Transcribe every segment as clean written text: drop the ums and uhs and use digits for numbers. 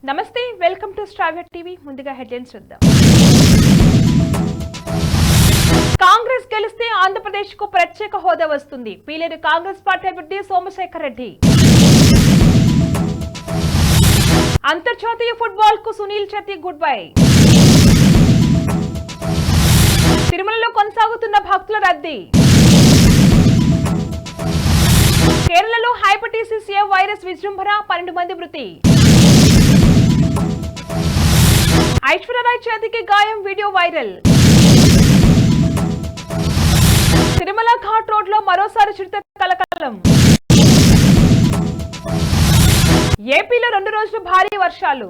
నమస్తే, welcome to star TV. ముందుగా headlines చూద్దాం. కాంగ్రెస్ గెలిస్తే ఆంధ్రప్రదేశ్ కు ప్రత్యేక హోదా వస్తుంది. పీలేరు కాంగ్రెస్ పార్టీ అభ్యర్థి సోమశేఖర్ రెడ్డి. అంతర్జాతీయ ఫుట్బాల్ కు సునీల్ ఛెత్రి గుడ్ బై. తిరుమలలో కొనసాగుతున్న భక్తుల రద్దీ. కేరళలో హెపటైటిస్ ఏ వైరస్ విజృంభణ, 12 మంది మృతి. ఐశ్వర్యరాయ్ చేతికి గాయం, video viral. Tirumala ghat road లో మరోసారి చిరుత కలకలం. ఏపీలో 2 రోజులు భారీ వర్షాలు.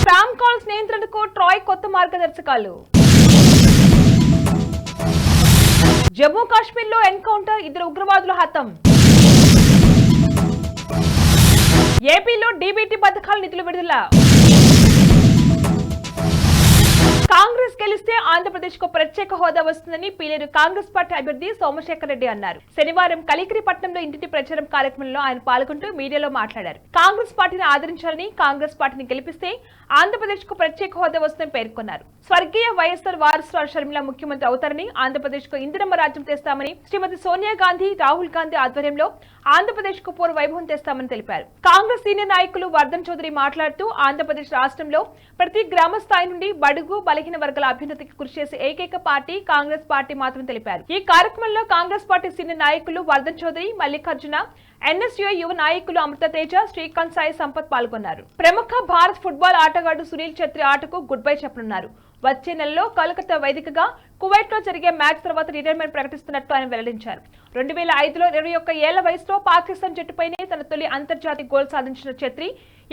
స్పామ్ కాల్స్ నియంత్రణకు ట్రాయ్ కొత్త మార్గదర్శకాలు. జమ్మూ కాశ్మీర్ లో ఎన్కౌంటర్, 2 ఉగ్రవాదులు హతం. ఏపీలో డీబీటీ పథకాల నిధులు విడుదల. కాంగ్రెస్ గెలిస్తే ఆంధ్రప్రదేశ్ కు ప్రత్యేక హోదా వస్తుందని పీలేరు కాంగ్రెస్ పార్టీ అభ్యర్థి సోమశేఖర్ రెడ్డి అన్నారు. శనివారం కలికిరిపట్నంలో ఇంటింటి ప్రచారం కార్యక్రమంలో ఆయన పాల్గొంటూ మీడియాలో మాట్లాడారు. కాంగ్రెస్ పార్టీని ఆదరించాలని, కాంగ్రెస్ పార్టీని గెలిపిస్తే ఆంధ్రప్రదేశ్ కు ప్రత్యేక హోదా వస్తుందని పేర్కొన్నారు. స్వర్గీయ వైఎస్ఆర్ వారసురాలు షర్మిల ముఖ్యమంత్రి అవుతారని, ఆంధ్రప్రదేశ్ కు ఇందిరమ్మ రాజ్యం తెస్తామని, శ్రీమతి సోనియా గాంధీ, రాహుల్ గాంధీ ఆధ్వర్యంలో ఆంధ్రప్రదేశ్ కు పూర్వ వైభవం తెస్తామని తెలిపారు. కాంగ్రెస్ సీనియర్ నాయకులు వర్ధన్ చౌదరి మాట్లాడుతూ ఆంధ్రప్రదేశ్ రాష్ట్రంలో ప్రతి గ్రామ స్థాయి నుండి బడుగు బలహీన వర్గాల అభ్యున్నతికి కృషి చేసే ఏకైక పార్టీ కాంగ్రెస్ పార్టీ మాత్రమే తెలిపారు. ఈ కార్యక్రమంలో కాంగ్రెస్ పార్టీ సీనియర్ నాయకులు వర్ధన్ చౌదరి, మల్లికార్జున, ఎన్ఎస్యుఐ యువ నాయకులు అమృత తేజ, శ్రీకాంత్, సాయి సంపత్ పాల్గొన్నారు. ప్రముఖ భారత్ ఫుట్బాల్ ఆటగాడు సునీల్ ఛెత్రి ఆటకు గుడ్ బై చెప్పనున్నారు. వచ్చే నెలలో కోల్కతా వేదికగా కువైట్ లో జరిగే మ్యాచ్ తర్వాత రిటైర్మెంట్ ప్రకటిస్తున్నట్టు ఆయన వెల్లడించారు. 2005లో 21 ఏళ్ల వయసులో పాకిస్తాన్ జట్టుపైనే తన తొలి అంతర్జాతీయ గోల్ సాధించిన ఛెత్రి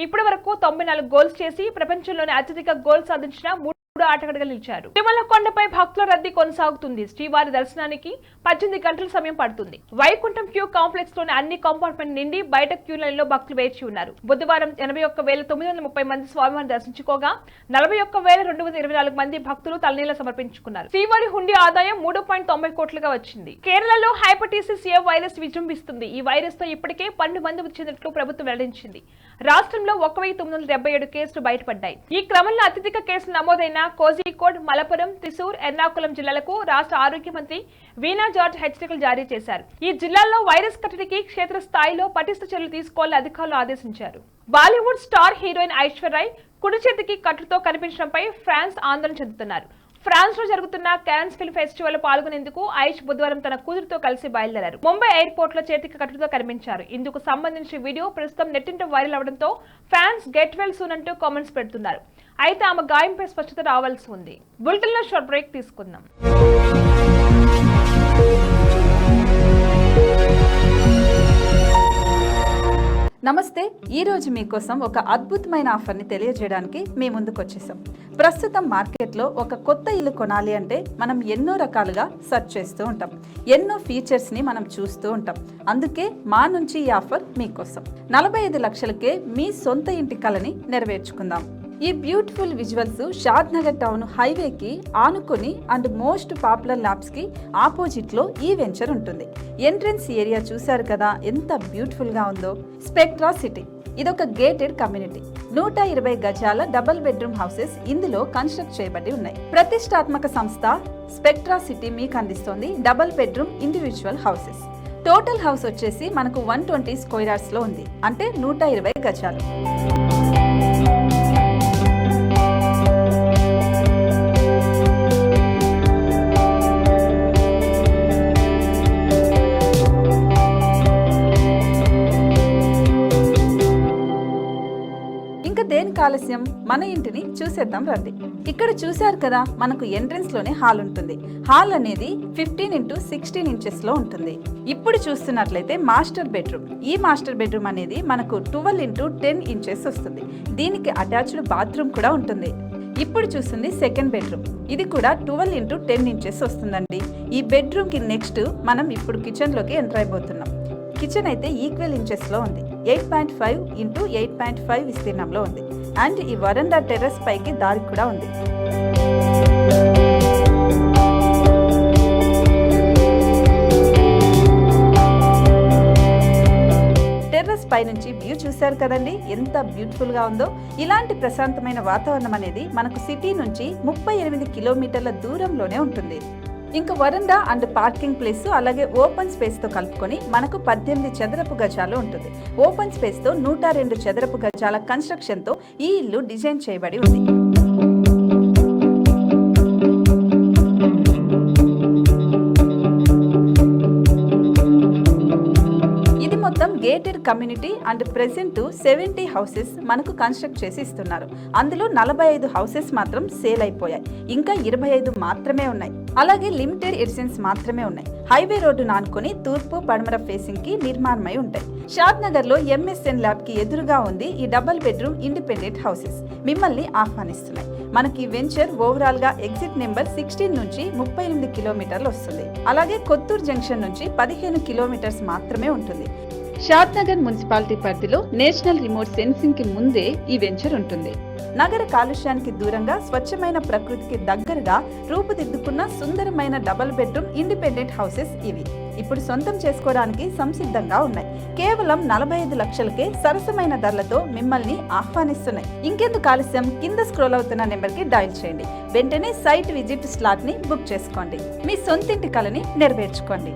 ఇప్పటి వరకు 94 గోల్స్ చేసి ప్రపంచంలోనే అత్యధిక గోల్ సాధించిన 3 ఆటగాడిగా నిలిచారు. తిరుమల కొండపై భక్తుల రద్దీ కొనసాగుతుంది. శ్రీవారి దర్శనానికి 18 గంటల సమయం పడుతుంది. వైకుంఠం క్యూ కాంప్లెక్స్ లోని అన్ని కంపార్ట్మెంట్ నిండి బయట క్యూ లైన్లో భక్తులు వేచి ఉన్నారు. బుధవారం 81,930 మంది స్వామివారిని దర్శించుకోగా 41,224 మంది భక్తులు తలనీళ్లు సమర్పించుకున్నారు. శ్రీవారి హుండీ ఆదాయం 3.90 కోట్లుగా వచ్చింది. కేరళలో హెపటైటిస్ ఏ వైరస్ విజృంభిస్తుంది. ఈ వైరస్ తో ఇప్పటికే 12 మంది మృతి చెందినట్లు ప్రభుత్వం వెల్లడించింది. రాష్ట్రంలో 1977 కేసులు బయటపడ్డాయి. ఈ క్రమంలో అత్యధిక కేసులు నమోదైన కోజికోడ్, మలపురం, త్రిశూర్, ఎర్నాకుళం జిల్లాలకు రాష్ట్ర ఆరోగ్య మంత్రి వీణా జార్జ్ హెచ్చరికలు జారీ చేశారు. ఈ జిల్లాల్లో వైరస్ కట్టడికి క్షేత్రస్థాయిలో పటిష్ట చర్యలు తీసుకోవాలని అధికారులు ఆదేశించారు. బాలీవుడ్ స్టార్ హీరోయిన్ ఐశ్వర్యరాయ్ కుడి చేతికి కట్టుతో కనిపించడంపై ఫ్యాన్స్ ఆందోళన చెందుతున్నారు. ఫ్రాన్స్ లో జరుగుతున్న కాన్స్ ఫిల్మ్ ఫెస్టివల్ పాల్గొనేందుకు ఐష్ బుధవారం తన కూతురుతో కలిసి బయలుదేరారు. ముంబై ఎయిర్పోర్ట్ లో చేతికి కట్టుతో కనిపించారు. ఇందుకు సంబంధించిన వీడియో ప్రస్తుతం నెట్టింట వైరల్ అవడంతో ఫ్యాన్స్ గెట్ వెల్ సూన్ అంటూ కామెంట్స్ పెడుతున్నారు. అయితే ఆమె గాయంపై స్పష్టత రావాల్సి ఉంది. బులెటిన్ లో షార్ట్ బ్రేక్ తీసుకుందాం. నమస్తే, ఈరోజు మీకోసం ఒక అద్భుతమైన ఆఫర్ని తెలియజేయడానికి మీ ముందుకు వచ్చేసాం. ప్రస్తుతం మార్కెట్లో ఒక కొత్త ఇల్లు కొనాలి అంటే మనం ఎన్నో రకాలుగా సెర్చ్ చేస్తూ ఉంటాం, ఎన్నో ఫీచర్స్ని మనం చూస్తూ ఉంటాం. అందుకే మా నుంచి ఈ ఆఫర్ మీకోసం. 45 లక్షలకే మీ సొంత ఇంటి కలని నెరవేర్చుకుందాం. ఈ బ్యూటిఫుల్ విజువల్స్ షాద్ నగర్ టౌన్ హైవేకి ఆనుకొని అండ్ మోస్ట్ పాపులర్ ల్యాబ్స్ కి ఆపోజిట్ లో ఈ వెంచర్ ఉంటుంది. ఎంట్రన్స్ ఏరియా చూశారు కదా ఎంత బ్యూటిఫుల్ గా ఉందో. స్పెక్ట్రా సిటీ ఇదొక గేటెడ్ కమ్యూనిటీ. 120 గజాల డబుల్ బెడ్రూమ్ హౌసెస్ ఇందులో కన్స్ట్రక్ట్ చేయబడి ఉన్నాయి. ప్రతిష్టాత్మక సంస్థ స్పెక్ట్రా సిటీ మీకు అందిస్తోంది double bedroom individual houses. Total house వచ్చేసి మనకు 120 స్క్వేర్ యార్డ్స్ లో ఉంది, అంటే 120 గజాలు. దేనికి ఆలస్యం, మన ఇంటిని చూసేద్దాం రండి. ఇక్కడ చూశారు కదా, మనకు ఎంట్రన్స్ లోనే హాల్ ఉంటుంది. హాల్ అనేది 15x16 ఇంచెస్ లో ఉంటుంది. ఇప్పుడు చూస్తున్నట్లయితే మాస్టర్ బెడ్రూమ్. ఈ మాస్టర్ బెడ్రూమ్ అనేది మనకు 12x10 ఇంచెస్ వస్తుంది. దీనికి అటాచ్డ్ బాత్రూమ్ కూడా ఉంటుంది. ఇప్పుడు చూస్తుంది సెకండ్ బెడ్రూమ్. ఇది కూడా 12x10 ఇంచెస్ వస్తుందండి. ఈ బెడ్రూమ్ కి నెక్స్ట్ మనం ఇప్పుడు కిచెన్ లోకి ఎంటర్ అయిపోతున్నాం. కిచెన్ అయితే ఈక్వల్ ఇంచెస్ లో ఉంది. 8.5 x 8.5 విస్తీర్ణంలో ఉంది. అండ్ ఈ వరండా టెర్రస్ పైకి దారి కూడా ఉంది. పైనుంచి వ్యూ చూశారు కదండి, ఎంత బ్యూటిఫుల్ గా ఉందో. ఇలాంటి ప్రశాంతమైన వాతావరణం అనేది మనకు సిటీ నుంచి 38 కిలోమీటర్ల దూరంలోనే ఉంటుంది. ఇంకా వరండా అండ్ పార్కింగ్ ప్లేస్ అలాగే ఓపెన్ స్పేస్ తో కలుపుకొని మనకు 18 చదరపు గజాలు ఉంటుంది. ఓపెన్ స్పేస్ తో 102 చదరపు గజాల కన్స్ట్రక్షన్ తో ఈ ఇల్లు డిజైన్ చేయబడి ఉంది. మొత్తం gated community and present 70 houses మనకు కన్స్ట్రక్ట్ చేసి ఇస్తున్నారు. అందులో 45 హౌసెస్ మాత్రం సేల్ అయిపోయాయి, ఇంకా 25 మాత్రమే ఉన్నాయి. అలాగే లిమిటెడ్ ఎడిషన్స్ మాత్రమే ఉన్నాయి. హైవే రోడ్డు నానుకొని తూర్పు పడమర ఫేసింగ్ కి నిర్మాణమై ఉంటాయి. షాద్ నగర్ లో MSN ల్యాబ్ కి ఎదురుగా ఉంది ఈ డబుల్ బెడ్రూమ్ ఇండిపెండెంట్ హౌసెస్. మిమ్మల్ని ఆహ్వానిస్తున్నాయి. మనకి వెంచర్ ఓవరాల్ గా ఎగ్జిట్ నెంబర్ 16 నుంచి 38 కిలోమీటర్లు వస్తుంది. అలాగే కొత్తూరు జంక్షన్ నుంచి 15 కిలోమీటర్స్ మాత్రమే ఉంటుంది. షాద్ నగర్ మున్సిపాలిటీ పరిధిలో నేషనల్ రిమోట్ సెన్సింగ్ కి ముందే ఈ వెంచర్ ఉంటుంది. నగర కాలుష్యానికి దూరంగా స్వచ్ఛమైన ప్రకృతికి దగ్గరగా రూపుదిద్దుకున్న సుందరమైన డబుల్ బెడ్రూమ్ ఇండిపెండెంట్ హౌసెస్ ఇవి. ఇప్పుడు సొంతం చేసుకోవడానికి సంసిద్ధంగా ఉన్నాయి. కేవలం 45 లక్షలకే సరసమైన ధరలతో మిమ్మల్ని ఆహ్వానిస్తున్నాయి. ఇంకెందుకు ఆలస్యం, కింద స్క్రోల్ అవుతున్న నెంబర్ కి డయల్ చేయండి. వెంటనే సైట్ విజిట్ స్లాట్ ని బుక్ చేసుకోండి. మీ సొంతింటి కలని నెరవేర్చుకోండి.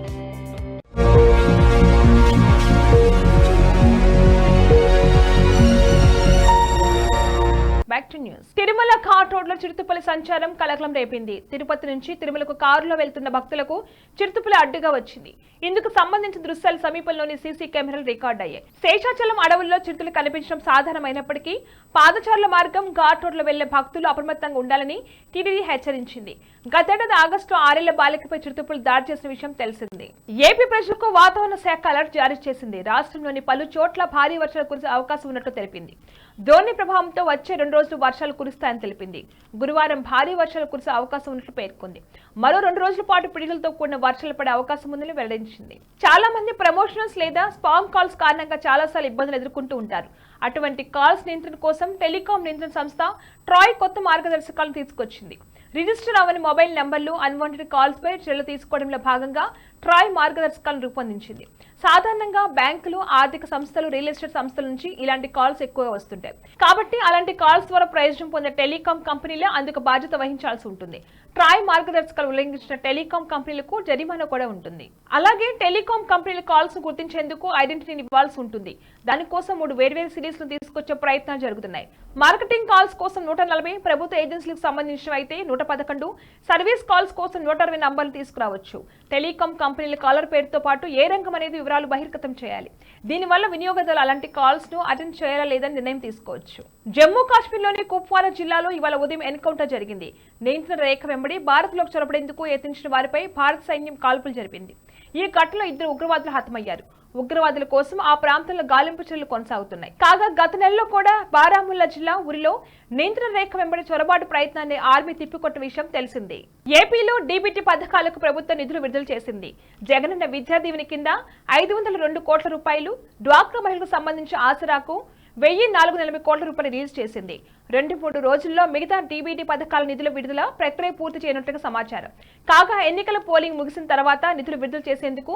Back to news. Tirumala ghat road లో చిరుతపులి సంచారం కలకలం రేపింది. తిరుపతి నుంచి తిరుమలకు కారులో వెళ్తున్న భక్తులకు చిరుతపులి అడ్డుగా వచ్చింది. ఇందుకు సంబంధించిన దృశ్యాలు సమీపంలోని సీసీ కెమెరాలు రికార్డ్ అయ్యాయి. శేషాచలం అడవుల్లో చిరుతలు కనిపించడం సాధారణమైనప్పటికీ పాదచారుల మార్గం ఘాట్ రోడ్ లో వెళ్లే భక్తులు అప్రమత్తంగా ఉండాలని టీటీడీ హెచ్చరించింది. గతేడాది ఆగస్టు 6 ఏళ్ల బాలికపై చిరుతపులు దాడి చేసిన విషయం తెలిసింది. ఏపీ ప్రజలకు వాతావరణ శాఖ అలర్ట్ జారీ చేసింది. రాష్ట్రంలోని పలు చోట్ల భారీ వర్షాలు కురిసే అవకాశం ఉన్నట్లు తెలిపింది. ద్రోణి ప్రభావంతో వచ్చే 2 రోజులు వర్షాలు కురుస్తాయని తెలిపింది. గురువారం భారీ వర్షాలు కురిసే అవకాశం ఉన్నట్లు పేర్కొంది. మరో 2 రోజుల పాటు పిడుగులతో కూడిన వర్షాలు పడే అవకాశం ఉందని వెల్లడించింది. చాలా మంది ప్రమోషనల్స్ లేదా స్పామ్ కాల్స్ కారణంగా చాలాసార్లు ఇబ్బందులు ఎదుర్కొంటూ ఉంటారు. అటువంటి కాల్స్ నియంత్రణ కోసం టెలికాం నియంత్రణ సంస్థ ట్రాయ్ కొత్త మార్గదర్శకాలను తీసుకొచ్చింది. రిజిస్టర్ అవ్వని మొబైల్ నంబర్లు, అన్వాంటెడ్ కాల్స్ పై చర్యలు తీసుకోవడంలో భాగంగా ట్రాయ్ మార్గదర్శకాలను రూపొందించింది. సాధారణంగా బ్యాంకులు, ఆర్థిక సంస్థలు, రియల్ ఎస్టేట్ సంస్థల నుంచి ఇలాంటి కాల్స్ ఎక్కువగా వస్తుంటాయి. కాబట్టి అలాంటి కాల్స్ ద్వారా ప్రయోజనం పొందే టెలికాం కంపెనీలే అందుకు బాధ్యత వహించాల్సి ఉంటుంది. ట్రాయ్ మార్గదర్శకాలు ఉల్లంఘించిన టెలికాం కంపెనీలకు జరిమానా కూడా ఉంటుంది. అలాగే టెలికాం కంపెనీల కాల్స్ గుర్తించేందుకు ఐడెంటిటీని ఇవ్వాల్సి ఉంటుంది. దానికోసం 3 వేర్వేరు సిరీస్ ను తీసుకొచ్చే ప్రయత్నాలు జరుగుతున్నాయి. మార్కెటింగ్ కాల్స్ కోసం 140, ప్రభుత్వ ఏజెన్సీలకు సంబంధించినవి అయితే 111, సర్వీస్ కాల్స్ కోసం 160 నంబర్లు తీసుకురావచ్చు. టెలికాం కంపెనీల కాలర్ పేరుతో పాటు ఏ రంగం అనేది వివరాలు బహిర్గతం చేయాలి. దీనివల్ల వినియోగదారులు అలాంటి కాల్స్ ను అటెండ్ చేయాలా లేదని నిర్ణయం తీసుకోవచ్చు. జమ్మూ కాశ్మీర్లోని కుప్వారా జిల్లాలో ఇవాళ ఉదయం ఎన్కౌంటర్ జరిగింది. నియంత్రణ రేఖ వెంబడి భారత్లోకి చొరబడేందుకు యత్నించిన వారిపై భారత సైన్యం కాల్పులు జరిపింది. ఈ ఘటనలో 2 ఉగ్రవాదులు హతమయ్యారు. ఉగ్రవాదుల కోసం ఆ ప్రాంతంలో గాలింపు చర్యలు కొనసాగుతున్నాయి. కాగా గత నెలలో కూడా బారాముల్లా జిల్లా ఉరిలో నియంత్రణ రేఖ వెంబడి చొరబాటు ప్రయత్నాన్ని ఆర్మీ తిప్పికొట్టిన విషయం తెలిసిందే. ఏపీలో డీబీటీ పథకాలకు ప్రభుత్వం నిధులు విడుదల చేసింది. జగనన్న విద్యా దీవెన కింద 502 కోట్ల రూపాయలు, డ్వాక్రా మహిళలకు సంబంధించి ఆసరాకు 1440 కోట్ల రూపాయలు రిలీజ్ చేసింది. 2-3 రోజుల్లో మిగతా డీబీటీ పథకాల నిధుల విడుదల ప్రక్రియ పూర్తి చేయనున్నట్టుగా సమాచారం. కాగా ఎన్నికల పోలింగ్ ముగిసిన తర్వాత నిధులు విడుదల చేసేందుకు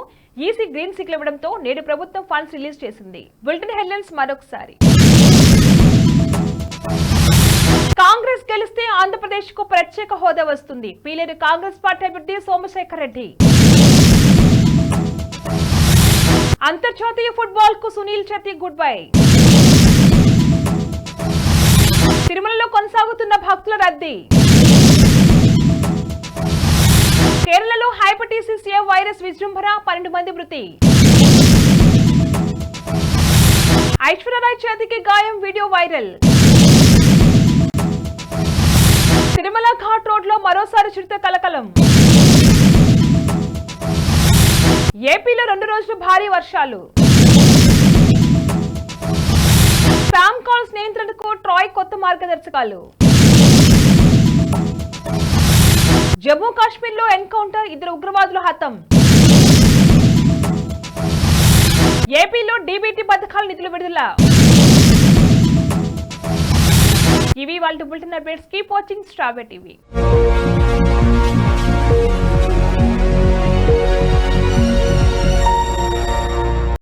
ఈసీ గ్రీన్ సిగ్నల్ ఇవ్వడంతో నేడు ప్రభుత్వం ఫండ్స్ రిలీజ్ చేసింది. బులెటిన్ హెడ్లైన్స్ మరొకసారి. కాంగ్రెస్ గెలిస్తే ఆంధ్రప్రదేశ్ కు ప్రత్యేక హోదా వస్తుంది. పీలేరు కాంగ్రెస్ పార్టీ అభ్యర్థి సోమశేఖర్ రెడ్డి. అంతర్జాతీయ ఫుట్బాల్ కు సునీల్ ఛెత్రి గుడ్ బై. తిరుమలలో కొనసాగుతున్న భక్తుల రద్దీ. కేరళలో హెపటైటిస్ A వైరస్ విజృంభణ, 12 మంది మృతి. ఐశ్వర్యరాయ్ చేతికి గాయం, video viral. Tirumala ghat road లో మరోసారి చిరుత కలకలం. ఏపీలో 2 రోజులు భారీ వర్షాలు. స్పామ్ కాల్స్ నియంత్రణకు ట్రాయ్ కొత్త మార్గదర్శకాలు. జమ్మూ కాశ్మీర్ లో ఎన్కౌంటర్, 2 ఉగ్రవాదులు హతం. ఏపీలో డీబీటీ పథకాల నిధులు విడుదల. ఇవి వాళ్ళ bulletin updates. Keep watching star TV.